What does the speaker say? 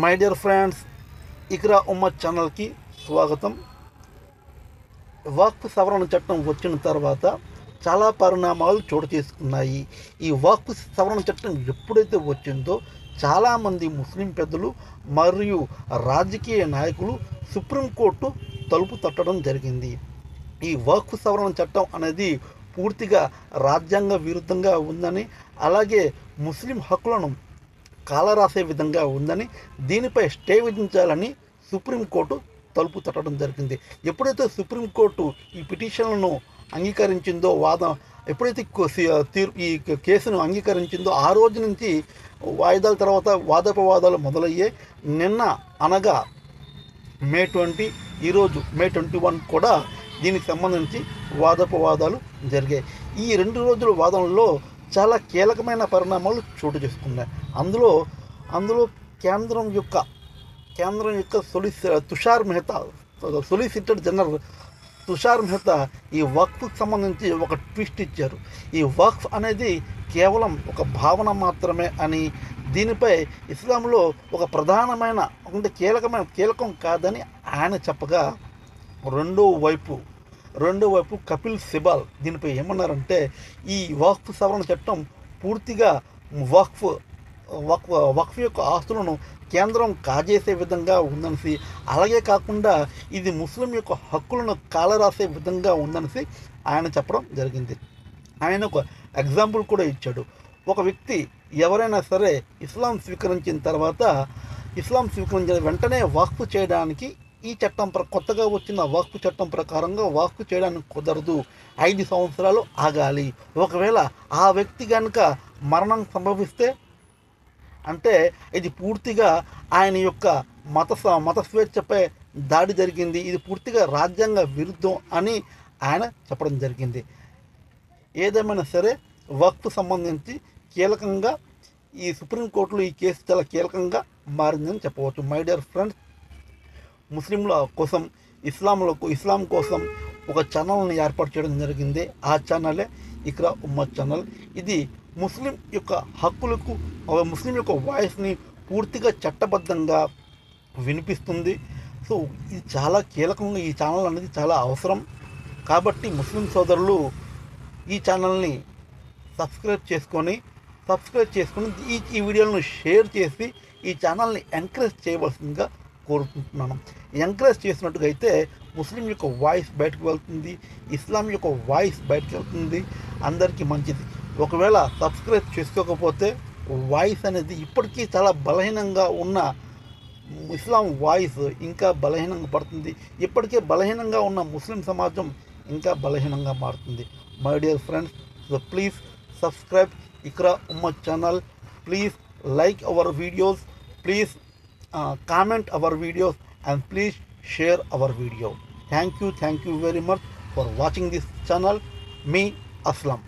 My dear friends, Iqra Ummat ఛానల్కి స్వాగతం. వక్ఫ్ సవరణ చట్టం వచ్చిన తర్వాత చాలా పరిణామాలు చోటు చేసుకున్నాయి. ఈ వక్ఫ్ సవరణ చట్టం ఎప్పుడైతే వచ్చిందో చాలామంది ముస్లిం పెద్దలు మరియు రాజకీయ నాయకులు సుప్రీంకోర్టు తలుపు తట్టడం జరిగింది. ఈ వక్ఫ్ సవరణ చట్టం అనేది పూర్తిగా రాజ్యాంగ విరుద్ధంగా ఉందని, అలాగే ముస్లిం హక్కులను కాలరాసే విధంగా ఉందని, దీనిపై స్టే విధించాలని సుప్రీంకోర్టు తలుపు తట్టడం జరిగింది. ఎప్పుడైతే సుప్రీంకోర్టు ఈ పిటిషన్లను అంగీకరించిందో, ఎప్పుడైతే ఈ కేసును అంగీకరించిందో ఆ రోజు నుంచి వాయిదాల తర్వాత వాదోపవాదాలు మొదలయ్యాయి. నిన్న అనగా మే 20, ఈరోజు మే 21 కూడా దీనికి సంబంధించి వాదోపవాదాలు జరిగాయి. ఈ 2 రోజుల వాదనలో చాలా కీలకమైన పరిణామాలు చోటు చేసుకున్నాయి. అందులో కేంద్రం యొక్క సొలిసిటర్ జనరల్ తుషార్ మెహతా ఈ వక్ఫ్కి సంబంధించి ఒక ట్విస్ట్ ఇచ్చారు. ఈ వక్ఫ్ అనేది కేవలం ఒక భావన మాత్రమే అని, దీనిపై ఇస్లాంలో ఒక ప్రధానమైన అంటే కీలకం కాదని ఆయన చెప్పగా, రెండో వైపు కపిల్ సిబాల్ దీనిపై ఏమన్నారంటే, ఈ వక్ఫ్ సవరణ చట్టం పూర్తిగా వక్ఫ్ యొక్క ఆస్తులను కేంద్రం కాజేసే విధంగా ఉందనిసి, అలాగే కాకుండా ఇది ముస్లిం యొక్క హక్కులను కాలరాసే విధంగా ఉందనిసి ఆయన చెప్పడం జరిగింది. ఆయన ఒక ఎగ్జాంపుల్ కూడా ఇచ్చాడు. ఒక వ్యక్తి ఎవరైనా సరే ఇస్లాం స్వీకరించిన వెంటనే వక్ఫ్ చేయడానికి ఈ చట్టం కొత్తగా వచ్చిన వక్ఫ్ చట్టం ప్రకారంగా వక్ఫ్ చేయడానికి కుదరదు, 5 సంవత్సరాలు ఆగాలి. ఒకవేళ ఆ వ్యక్తి కనుక మరణం సంభవిస్తే, అంటే ఇది పూర్తిగా ఆయన యొక్క మత స్వేచ్ఛపై దాడి జరిగింది, ఇది పూర్తిగా రాజ్యాంగ విరుద్ధం అని ఆయన చెప్పడం జరిగింది. ఏదేమైనా సరే వక్ఫ్ సంబంధించి కీలకంగా ఈ సుప్రీంకోర్టులో ఈ కేసు చాలా కీలకంగా మారిందని చెప్పవచ్చు. మై డియర్ ఫ్రెండ్స్, ముస్లింల కోసం ఇస్లాం కోసం ఒక ఛానల్ని ఏర్పాటు చేయడం జరిగింది. ఆ ఛానలే ఇక్రా ఉమ్మత్ ఛానల్. ఇది ముస్లిం యొక్క హక్కులకు, ముస్లిం యొక్క వాయిస్ని పూర్తిగా చట్టబద్ధంగా వినిపిస్తుంది. సో ఇది చాలా కీలకంగా, ఈ ఛానల్ అనేది చాలా అవసరం. కాబట్టి ముస్లిం సోదరులు ఈ ఛానల్ని సబ్స్క్రైబ్ చేసుకొని ఈ వీడియోలను షేర్ చేసి ఈ ఛానల్ని ఎంకరేజ్ చేయవలసిందిగా కోరుకుంటున్నాను. ఎంకరేజ్ చేసినట్టుగా అయితే ముస్లిం యొక్క వాయిస్ బయటకు వెళ్తుంది, ఇస్లాం యొక్క వాయిస్ బయటకు వెళ్తుంది, అందరికీ మంచిది. ఒకవేళ సబ్స్క్రైబ్ చేసుకోకపోతే వాయిస్ అనేది ఇప్పటికీ చాలా బలహీనంగా ఉన్న ఇస్లాం వాయిస్ ఇంకా బలహీనంగా పడుతుంది. ఇప్పటికే బలహీనంగా ఉన్న ముస్లిం సమాజం ఇంకా బలహీనంగా మారుతుంది. My dear friends, so please subscribe Iqra Ummat channel. Please like our videos, please comment our videos, and please share our video. Thank you very much for watching this channel. Me Aslam.